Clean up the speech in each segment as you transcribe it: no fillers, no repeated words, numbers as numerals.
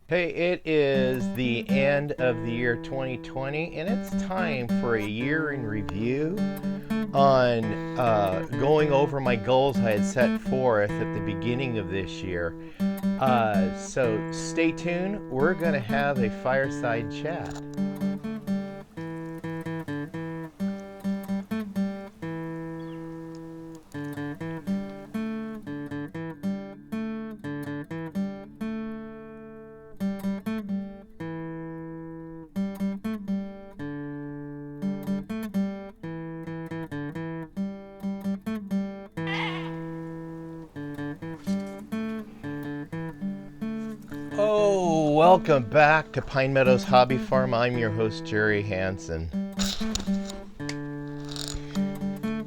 Hey, it is the end of the year 2020, and it's time for a year in review on going over my goals I had set forth at the beginning of this year. So stay tuned. We're going to have a fireside chat. Oh, welcome back to Pine Meadows Hobby Farm. I'm your host, Jerry Hansen.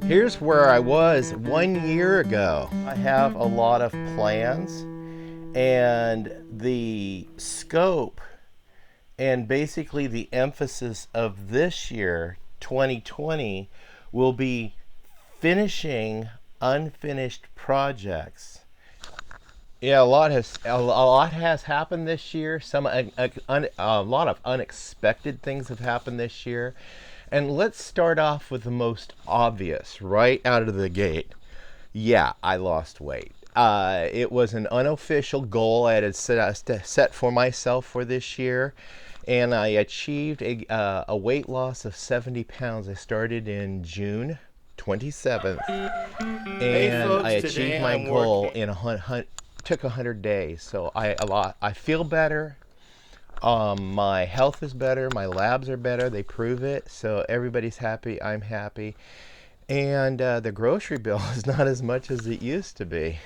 Here's where I was 1 year ago. I have a lot of plans, and the scope and basically the emphasis of this year, 2020, will be finishing unfinished projects. Yeah, a lot has happened this year. A lot of unexpected things have happened this year, and let's start off with the most obvious right out of the gate. Yeah, I lost weight. It was an unofficial goal I had set for myself for this year, and I achieved a weight loss of 70 pounds. I started in June 27th, Hey and I folks, achieved today my I'm goal working. in took 100 days. So I feel better. My health is better. My labs are better. They prove it. So everybody's happy. I'm happy. And the grocery bill is not as much as it used to be.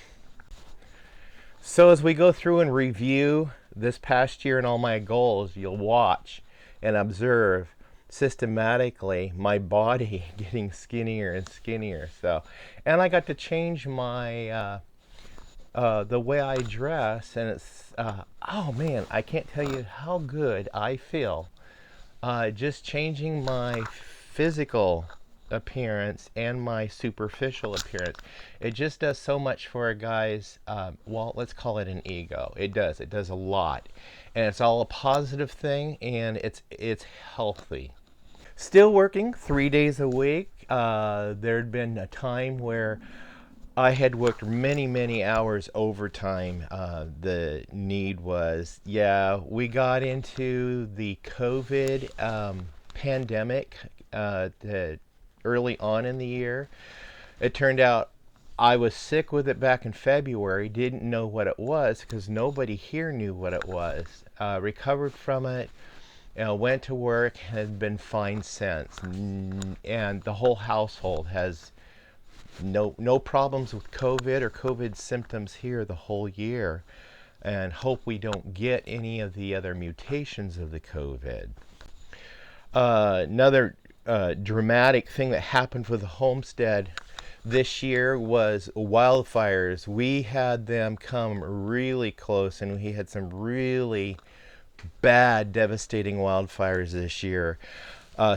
So as we go through and review this past year and all my goals, you'll watch and observe systematically my body getting skinnier and skinnier. So, and I got to change my the way I dress, and it's oh man, I can't tell you how good I feel just changing my physical appearance and my superficial appearance. It just does so much for a guy's, well, let's call it an ego. It does a lot. And it's all a positive thing, and it's healthy. Still working 3 days a week. There'd been a time where I had worked many, many hours overtime. The need was, yeah, we got into the COVID pandemic early on in the year. It turned out I was sick with it back in February, didn't know what it was because nobody here knew what it was. Recovered from it, went to work, had been fine since. And the whole household has no problems with COVID or COVID symptoms here the whole year, and hope we don't get any of the other mutations of the COVID. Another dramatic thing that happened for the homestead this year was wildfires. We had them come really close, and we had some really bad, devastating wildfires this year.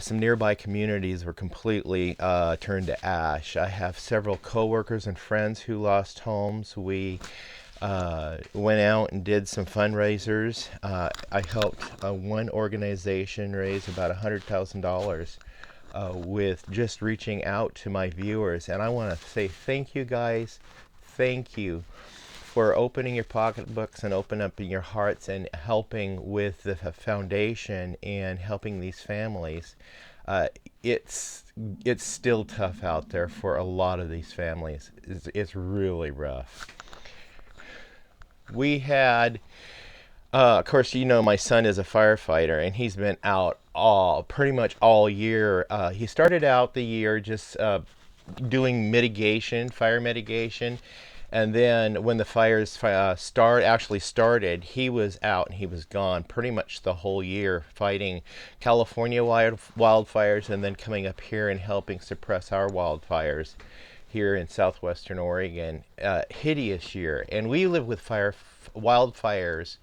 Some nearby communities were completely turned to ash. I have several coworkers and friends who lost homes. We went out and did some fundraisers. I helped one organization raise about $100,000 with just reaching out to my viewers. And I want to say thank you guys. Thank you for opening your pocketbooks and opening up your hearts and helping with the foundation and helping these families. Uh, it's it's still tough out there for a lot of these families. It's really rough. We had, of course, my son is a firefighter, and he's been out pretty much all year. He started out the year just doing mitigation, fire mitigation, and then when the fires actually started, he was out and he was gone pretty much the whole year fighting California wildfires, and then coming up here and helping suppress our wildfires here in southwestern Oregon. Hideous year, and we live with wildfires.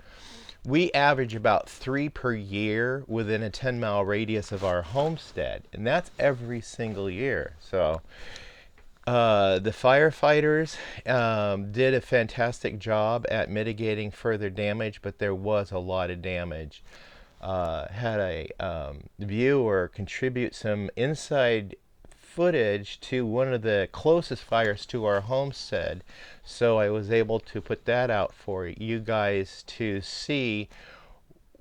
We average about 3 per year within a 10-mile radius of our homestead, and that's every single year. So The firefighters did a fantastic job at mitigating further damage, but there was a lot of damage. Had a viewer contribute some inside footage to one of the closest fires to our homestead, so I was able to put that out for you guys to see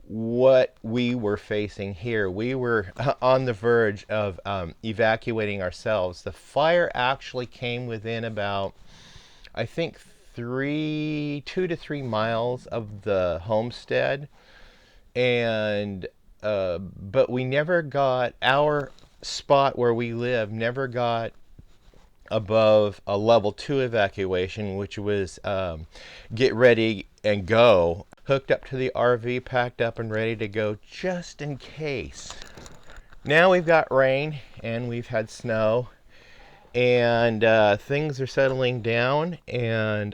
what we were facing here. We were on the verge of evacuating ourselves. The fire actually came within about, I think, 2 to 3 miles of the homestead, and but we never got our spot where we live never got above a level 2 evacuation, which was get ready and go, hooked up to the RV, packed up and ready to go just in case. Now we've got rain and we've had snow, and things are settling down, and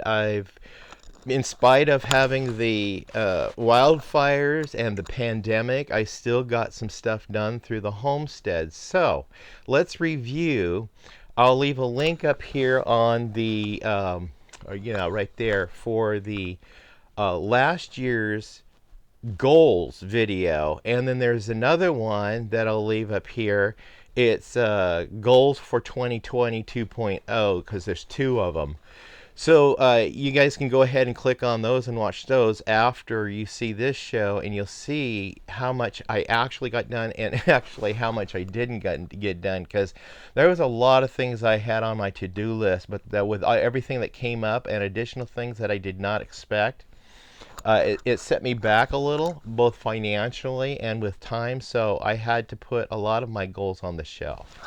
in spite of having the wildfires and the pandemic, I still got some stuff done through the homestead. So let's review. I'll leave a link up here on the, right there for the last year's goals video. And then there's another one that I'll leave up here. It's goals for 2020 2.0, because there's two of them. So you guys can go ahead and click on those and watch those after you see this show, and you'll see how much I actually got done and actually how much I didn't get done, because there was a lot of things I had on my to-do list, but with everything that came up and additional things that I did not expect, it set me back a little, both financially and with time, so I had to put a lot of my goals on the shelf.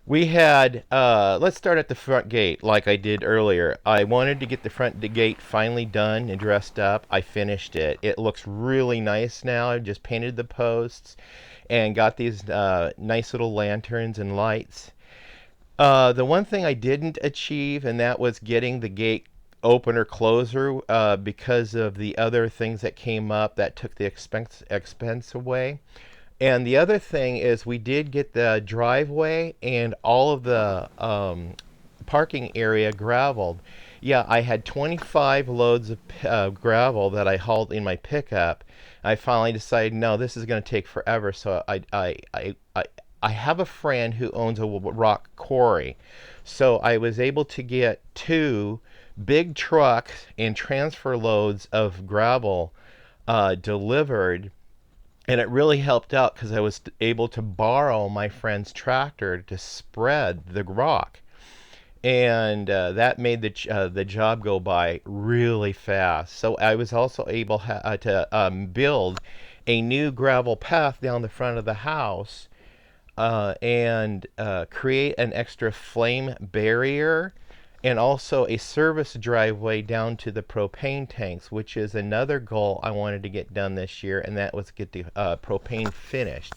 We had, let's start at the front gate like I did earlier. I wanted to get the front gate finally done and dressed up. I finished it. It looks really nice now. I just painted the posts and got these nice little lanterns and lights. The one thing I didn't achieve, and that was getting the gate opener closer, because of the other things that came up that took the expense away. And the other thing is, we did get the driveway and all of the parking area graveled. Yeah, I had 25 loads of gravel that I hauled in my pickup. I finally decided, no, this is going to take forever. So I have a friend who owns a rock quarry. So I was able to get 2 big trucks and transfer loads of gravel delivered. And it really helped out because I was able to borrow my friend's tractor to spread the rock. And that made the job go by really fast. So I was also able to build a new gravel path down the front of the house, and create an extra flame barrier, and also a service driveway down to the propane tanks, which is another goal I wanted to get done this year, and that was get the propane finished.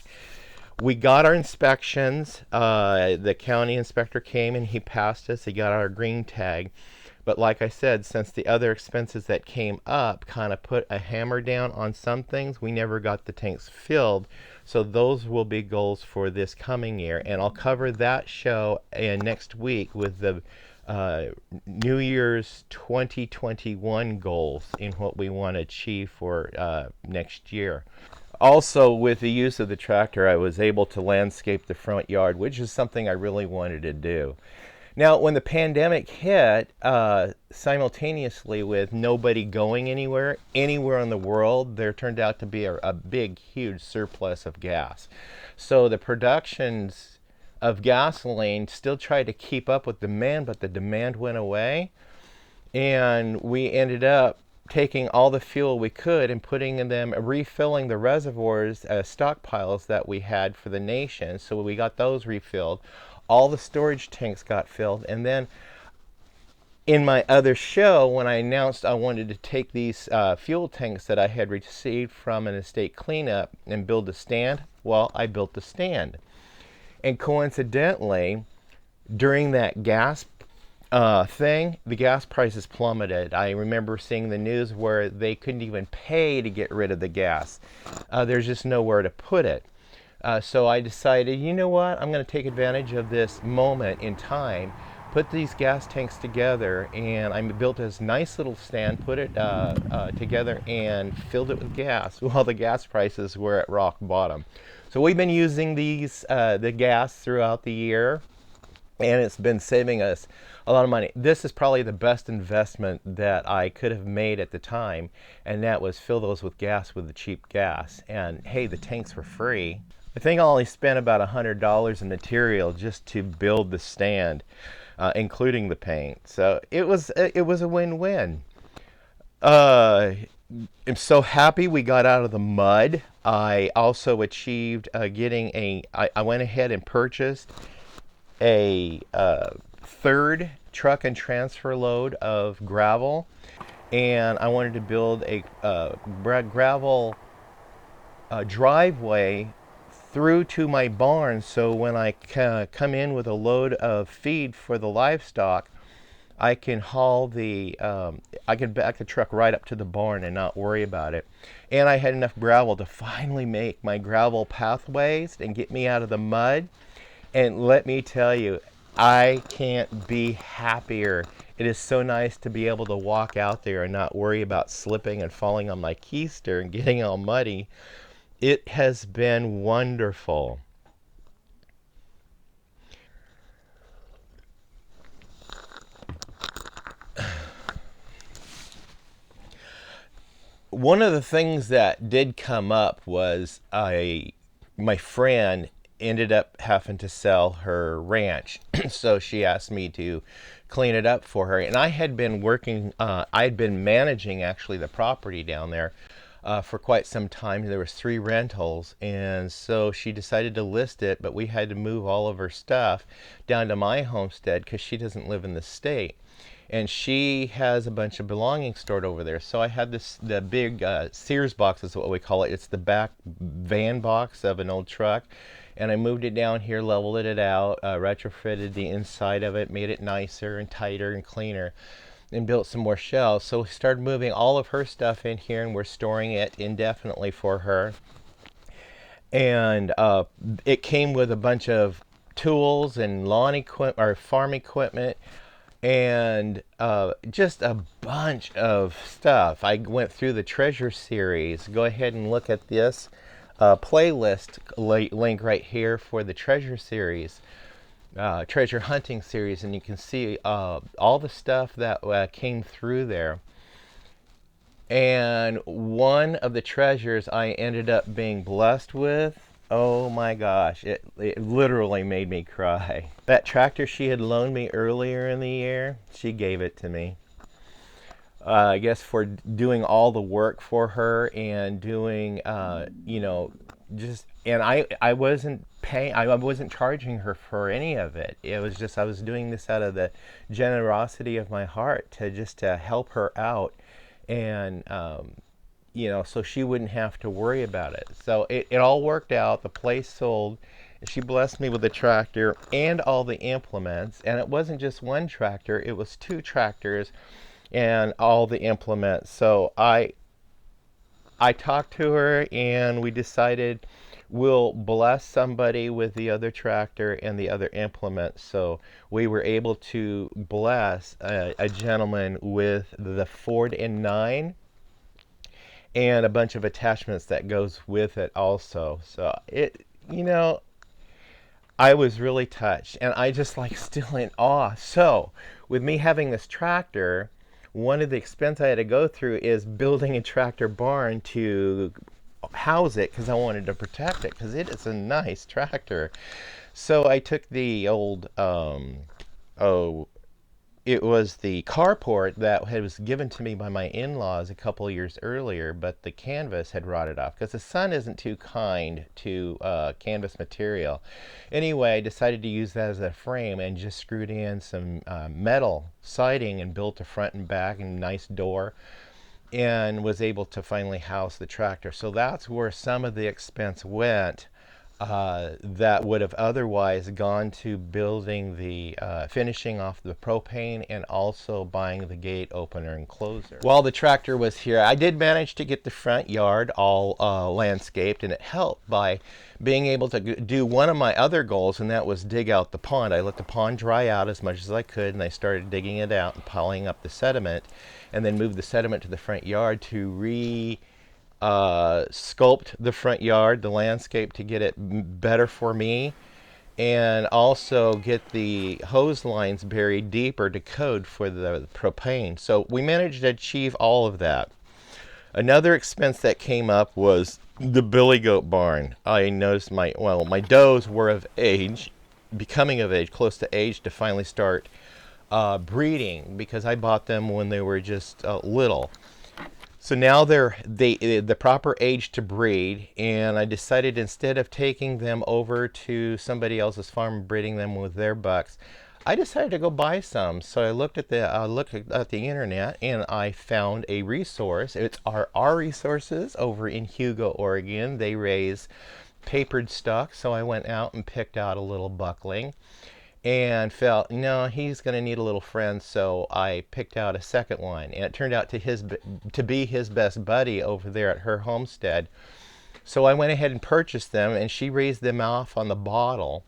We got our inspections. The county inspector came and he passed us. He got our green tag. But like I said, since the other expenses that came up kind of put a hammer down on some things, we never got the tanks filled. So those will be goals for this coming year. And I'll cover that show next week with the New Year's 2021 goals in what we want to achieve for next year. Also, with the use of the tractor, I was able to landscape the front yard, which is something I really wanted to do. Now, when the pandemic hit, simultaneously with nobody going anywhere in the world, there turned out to be a big, huge surplus of gas. So the productions of gasoline still tried to keep up with demand, but the demand went away, and we ended up taking all the fuel we could and putting in them, refilling the reservoirs, stockpiles that we had for the nation. So we got those refilled. All the storage tanks got filled, and then in my other show, when I announced I wanted to take these fuel tanks that I had received from an estate cleanup and build a stand, well, I built the stand. And coincidentally, during that gas thing, the gas prices plummeted. I remember seeing the news where they couldn't even pay to get rid of the gas. There's just nowhere to put it. So I decided, you know what, I'm going to take advantage of this moment in time, put these gas tanks together, and I built this nice little stand, put it together, and filled it with gas while the gas prices were at rock bottom. So we've been using the gas throughout the year, and it's been saving us a lot of money. This is probably the best investment that I could have made at the time, and that was fill those with gas with the cheap gas. And hey, the tanks were free. I think I only spent about $100 in material just to build the stand, including the paint. So it was a win-win. Uh, I'm so happy we got out of the mud. I also achieved getting I went ahead and purchased a third truck and transfer load of gravel, and I wanted to build a gravel driveway through to my barn, so when I come in with a load of feed for the livestock, I can haul I can back the truck right up to the barn and not worry about it. And I had enough gravel to finally make my gravel pathways and get me out of the mud. And let me tell you, I can't be happier. It is so nice to be able to walk out there and not worry about slipping and falling on my keister and getting all muddy. It has been wonderful. One of the things that did come up was my friend ended up having to sell her ranch, so she asked me to clean it up for her. And I had been working, I had been managing actually the property down there for quite some time. There was 3 rentals, and so she decided to list it, but we had to move all of her stuff down to my homestead because she doesn't live in the state, and she has a bunch of belongings stored over there. So I had the big Sears box is what we call it. It's the back van box of an old truck, and I moved it down here, leveled it out, retrofitted the inside of it, made it nicer and tighter and cleaner, and built some more shelves. So we started moving all of her stuff in here, and we're storing it indefinitely for her. And it came with a bunch of tools and lawn equipment or farm equipment, and just a bunch of stuff. I went through the treasure series. Go ahead and look at this playlist link right here for the treasure series, treasure hunting series, and you can see all the stuff that came through there. And one of the treasures I ended up being blessed with, oh my gosh, it literally made me cry. That tractor she had loaned me earlier in the year, she gave it to me. I guess for doing all the work for her and doing, just, and I wasn't paying, I wasn't charging her for any of it. It was just, I was doing this out of the generosity of my heart to just to help her out, and so she wouldn't have to worry about it. So it all worked out. The place sold. She blessed me with a tractor and all the implements. And it wasn't just one tractor, it was 2 tractors and all the implements. So I talked to her, and we decided we'll bless somebody with the other tractor and the other implements. So we were able to bless a gentleman with the Ford N9 and a bunch of attachments that goes with it also. So I was really touched, and I just like still in awe. So with me having this tractor, one of the expense I had to go through is building a tractor barn to house it, because I wanted to protect it, because it is a nice tractor. So I took the old it was the carport that was given to me by my in-laws a couple years earlier, but the canvas had rotted off because the sun isn't too kind to canvas material. Anyway, I decided to use that as a frame and just screwed in some metal siding and built a front and back and a nice door, and was able to finally house the tractor. So that's where some of the expense went. that would have otherwise gone to building the finishing off the propane and also buying the gate opener and closer. While the tractor was here, I did manage to get the front yard all landscaped, and it helped by being able to do one of my other goals, and that was dig out the pond. I let the pond dry out as much as I could, and I started digging it out and piling up the sediment, and then moved the sediment to the front yard to sculpt the front yard, the landscape, to get it better for me, and also get the hose lines buried deeper to code for the propane. So we managed to achieve all of that. Another expense that came up was the billy goat barn. I noticed my does were of age, becoming of age, close to age to finally start breeding, because I bought them when they were just little. So now they're the proper age to breed, and I decided, instead of taking them over to somebody else's farm and breeding them with their bucks, I decided to go buy some. So I looked at the internet, and I found a resource. It's our resources over in Hugo, Oregon. They raise papered stock, so I went out and picked out a little buckling and felt, no, he's going to need a little friend, so I picked out a second one, and it turned out to be his best buddy over there at her homestead. So I went ahead and purchased them, and she raised them off on the bottle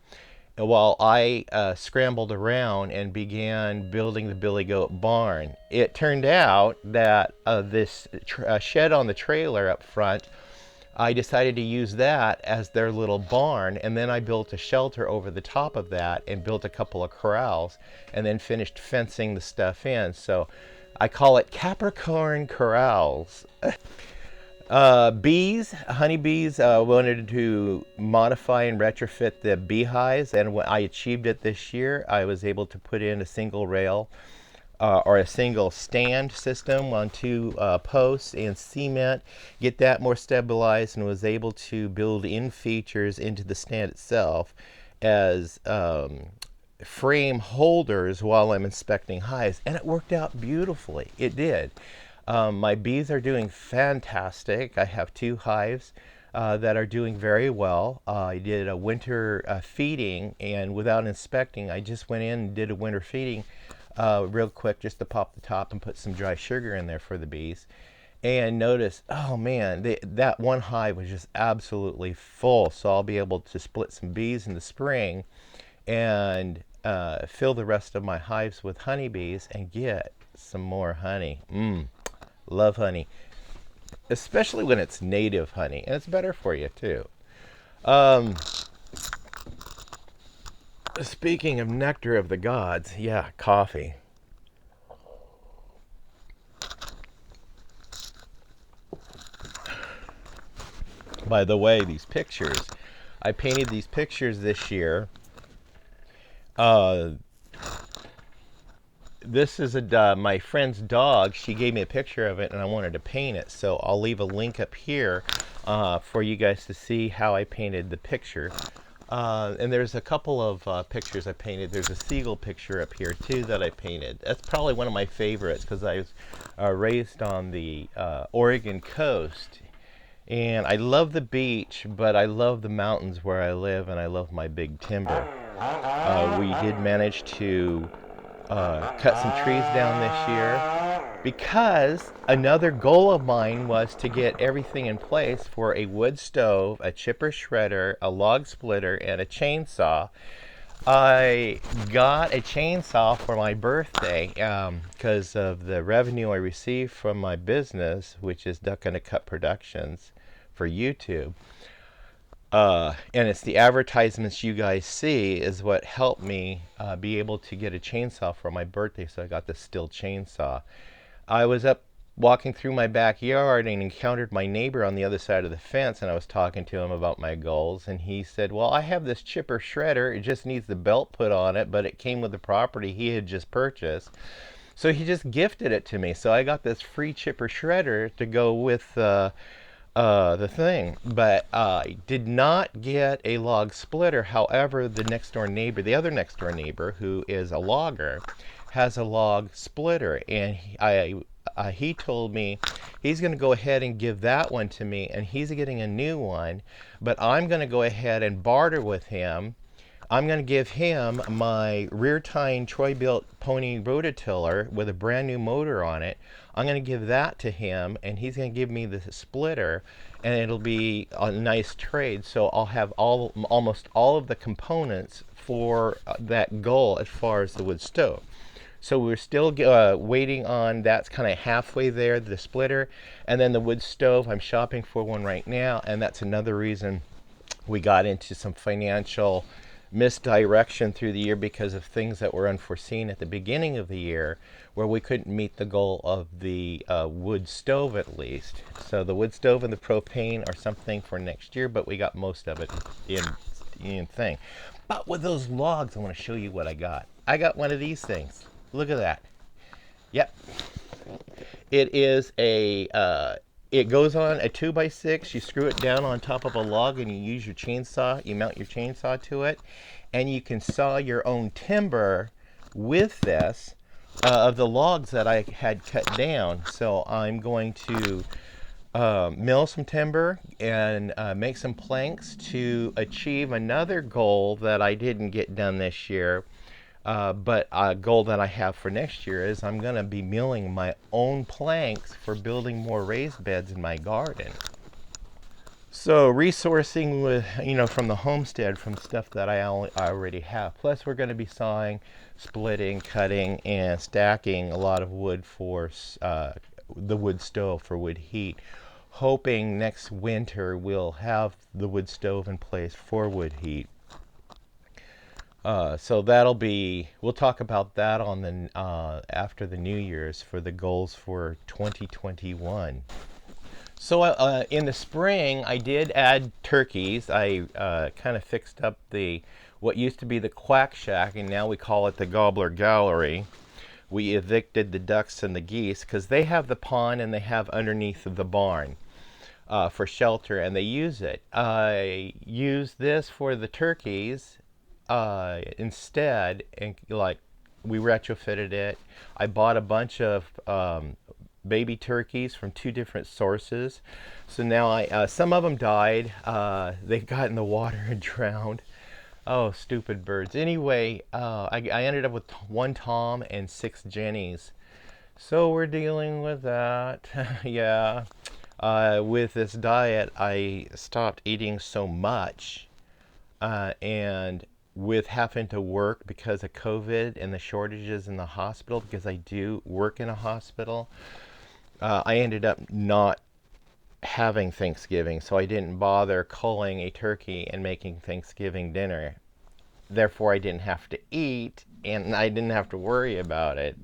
while I scrambled around and began building the billy goat barn. It turned out that this shed on the trailer up front, I decided to use that as their little barn, and then I built a shelter over the top of that and built a couple of corrals, and then finished fencing the stuff in. So I call it Capricorn Corrals. Honeybees, wanted to modify and retrofit the beehives, and when I achieved it this year, I was able to put in a single rail or a single stand system on two posts and cement, get that more stabilized, and was able to build in features into the stand itself as frame holders while I'm inspecting hives, and it worked out beautifully. It did. My bees are doing fantastic. I have 2 hives that are doing very well. I did a winter feeding, and without inspecting, I just went in and did a winter feeding real quick, just to pop the top and put some dry sugar in there for the bees, and notice, oh man, that one hive was just absolutely full. So I'll be able to split some bees in the spring and fill the rest of my hives with honeybees and get some more honey. Love honey, especially when it's native honey, and it's better for you too. Speaking of nectar of the gods, yeah, coffee. By the way, these pictures, I painted these pictures this year. This is my friend's dog. She gave me a picture of it, and I wanted to paint it. So I'll leave a link up here for you guys to see how I painted the picture. And there's a couple of pictures I painted. There's a seagull picture up here too that I painted. That's probably one of my favorites, because I was raised on the Oregon coast, and I love the beach, but I love the mountains where I live, and I love my big timber. We did manage to cut some trees down this year, because another goal of mine was to get everything in place for a wood stove, a chipper shredder, a log splitter, and a chainsaw. I got a chainsaw for my birthday because of the revenue I received from my business, which is Duck and a Cut Productions for YouTube. And it's the advertisements you guys see is what helped me be able to get a chainsaw for my birthday, so I got the Stihl chainsaw. I was up walking through my backyard and encountered my neighbor on the other side of the fence, and I was talking to him about my goals, and he said, well, I have this chipper shredder. It just needs the belt put on it, but it came with the property he had just purchased. So he just gifted it to me. So I got this free chipper shredder to go with the thing, but I did not get a log splitter. However, the other next door neighbor, who is a logger, has a log splitter, and I he told me he's going to go ahead and give that one to me, and he's getting a new one, but I'm going to go ahead and barter with him. I'm going to give him my rear tine Troy-built pony rototiller with a brand new motor on it. I'm going to give that to him, and he's going to give me the splitter, and it'll be a nice trade. So I'll have almost all of the components for that goal as far as the wood stove. So we're still waiting on, that's kind of halfway there, the splitter, and then the wood stove. I'm shopping for one right now, and that's another reason we got into some financial misdirection through the year because of things that were unforeseen at the beginning of the year, where we couldn't meet the goal of the wood stove at least. So the wood stove and the propane are something for next year, but we got most of it in thing. But with those logs, I want to show you what I got. I got one of these things. Look at that. Yep. It is a it goes on a 2x6. You screw it down on top of a log and you use your chainsaw. You mount your chainsaw to it, and you can saw your own timber with this of the logs that I had cut down. So I'm going to mill some timber and make some planks to achieve another goal that I didn't get done this year. But a goal that I have for next year is I'm going to be milling my own planks for building more raised beds in my garden. So resourcing with, from the homestead, from stuff that I already have. Plus we're going to be sawing, splitting, cutting, and stacking a lot of wood for the wood stove for wood heat. Hoping next winter we'll have the wood stove in place for wood heat. So that'll be, we'll talk about that on the after the New Year's for the goals for 2021. So in the spring, I did add turkeys. I kind of fixed up what used to be the quack shack, and now we call it the gobbler gallery. We evicted the ducks and the geese because they have the pond and they have underneath of the barn for shelter, and they use it. I use this for the turkeys instead, and we retrofitted it. I bought a bunch of baby turkeys from 2 different sources. So now some of them died. They got in the water and drowned. Oh, stupid birds. Anyway, I ended up with 1 Tom and 6 Jennies. So we're dealing with that. Yeah. With this diet, I stopped eating so much, and with having to work because of COVID and the shortages in the hospital, because I do work in a hospital, I ended up not having Thanksgiving, so I didn't bother culling a turkey and making Thanksgiving dinner. Therefore, I didn't have to eat, and I didn't have to worry about it.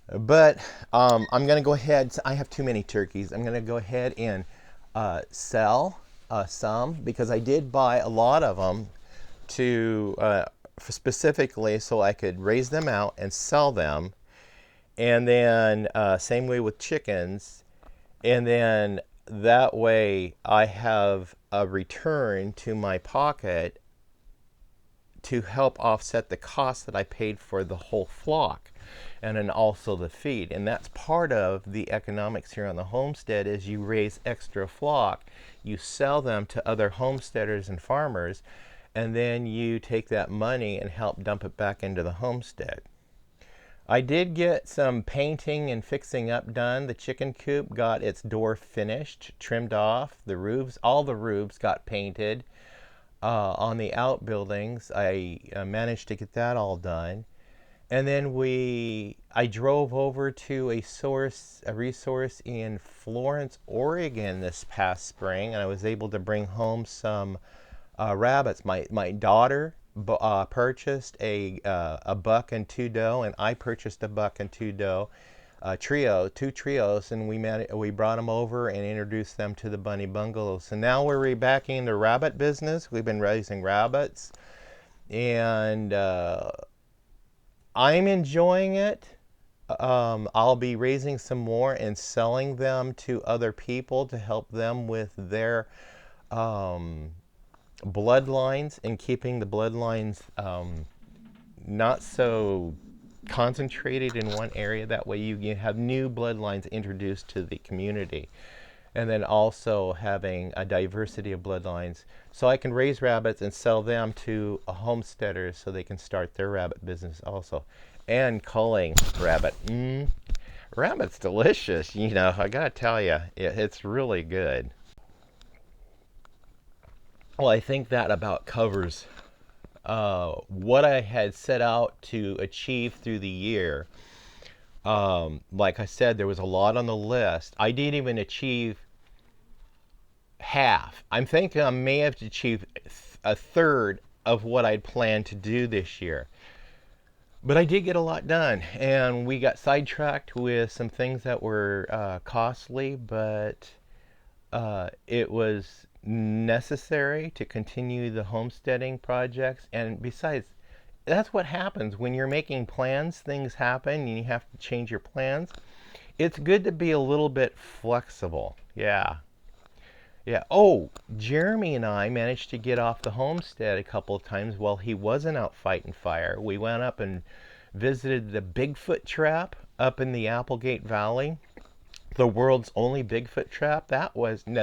But I'm going to go ahead. I have too many turkeys. I'm going to go ahead and sell some, because I did buy a lot of them specifically so I could raise them out and sell them. And then same way with chickens. And then that way I have a return to my pocket to help offset the cost that I paid for the whole flock, and then also the feed. And that's part of the economics here on the homestead, is you raise extra flock, you sell them to other homesteaders and farmers, and then you take that money and help dump it back into the homestead. I did get some painting and fixing up done. The chicken coop got its door finished, trimmed off. The roofs, all the roofs got painted. On the outbuildings, I managed to get that all done. And then I drove over to a resource in Florence, Oregon this past spring, and I was able to bring home some rabbits. My daughter purchased a buck and 2 doe, and I purchased a buck and 2 doe, 2 trios, and we brought them over and introduced them to the bunny bungalow. So now we're back in the rabbit business. We've been raising rabbits, and I'm enjoying it. I'll be raising some more and selling them to other people to help them with their bloodlines, and keeping the bloodlines not so concentrated in one area. That way you have new bloodlines introduced to the community. And then also having a diversity of bloodlines. So I can raise rabbits and sell them to homesteaders so they can start their rabbit business also. And culling rabbit. Rabbit's delicious, you know, I gotta tell you, it's really good. Well, I think that about covers what I had set out to achieve through the year. Like I said, there was a lot on the list. I didn't even achieve half. I'm thinking I may have achieved a third of what I'd planned to do this year. But I did get a lot done, and we got sidetracked with some things that were costly, but it was necessary to continue the homesteading projects. And besides, that's what happens when you're making plans. Things happen and you have to change your plans. It's good to be a little bit flexible. Yeah. Oh, Jeremy and I managed to get off the homestead a couple of times while he wasn't out fighting fire. We went up and visited the Bigfoot trap up in the Applegate Valley, the world's only Bigfoot trap. That was an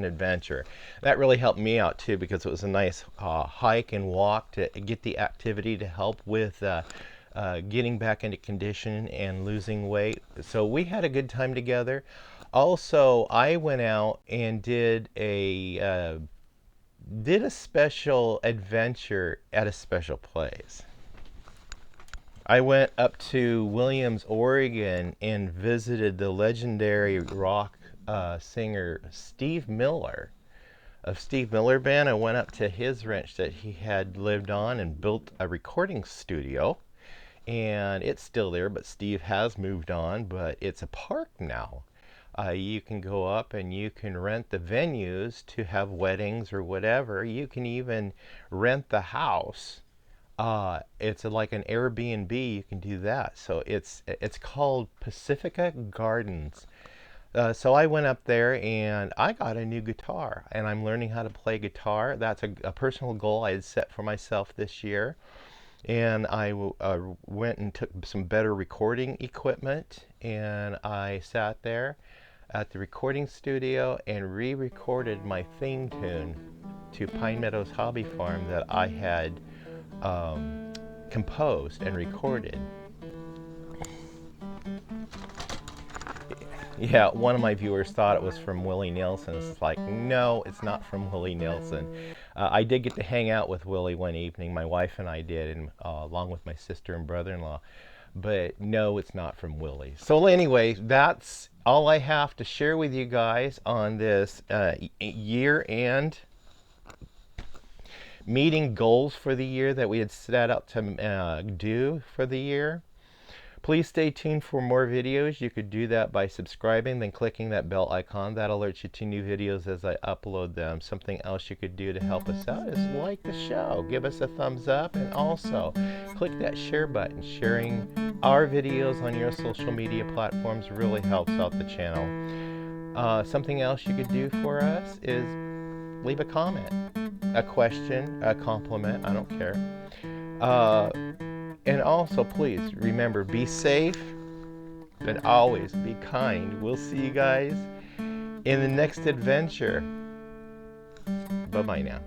adventure. That really helped me out too, because it was a nice hike and walk to get the activity to help with getting back into condition and losing weight. So we had a good time together. Also, I went out and did a special adventure at a special place. I went up to Williams, Oregon, and visited the legendary rock singer Steve Miller of Steve Miller Band. I went up to his ranch that he had lived on and built a recording studio. And it's still there, but Steve has moved on, but it's a park now. You can go up and you can rent the venues to have weddings or whatever. You can even rent the house. It's like an Airbnb. You can do that. So it's called Pacifica Gardens. So I went up there and I got a new guitar, and I'm learning how to play guitar. That's a personal goal I had set for myself this year. And I went and took some better recording equipment, and I sat there at the recording studio and re-recorded my theme tune to Pine Meadows Hobby Farm that I had composed and recorded. Yeah, one of my viewers thought it was from Willie Nelson. It's like, no, it's not from Willie Nelson. I did get to hang out with Willie one evening. My wife and I did, and along with my sister and brother-in-law. But no, it's not from Willie. So anyway, that's all I have to share with you guys on this year-end meeting goals for the year that we had set out to do for the year. Please stay tuned for more videos. You could do that by subscribing, then clicking that bell icon. That alerts you to new videos as I upload them. Something else you could do to help us out is like the show. Give us a thumbs up, and also click that share button. Sharing our videos on your social media platforms really helps out the channel. Something else you could do for us is leave a comment, a question, a compliment, I don't care. And also, please remember, be safe and always be kind. We'll see you guys in the next adventure. Bye-bye now.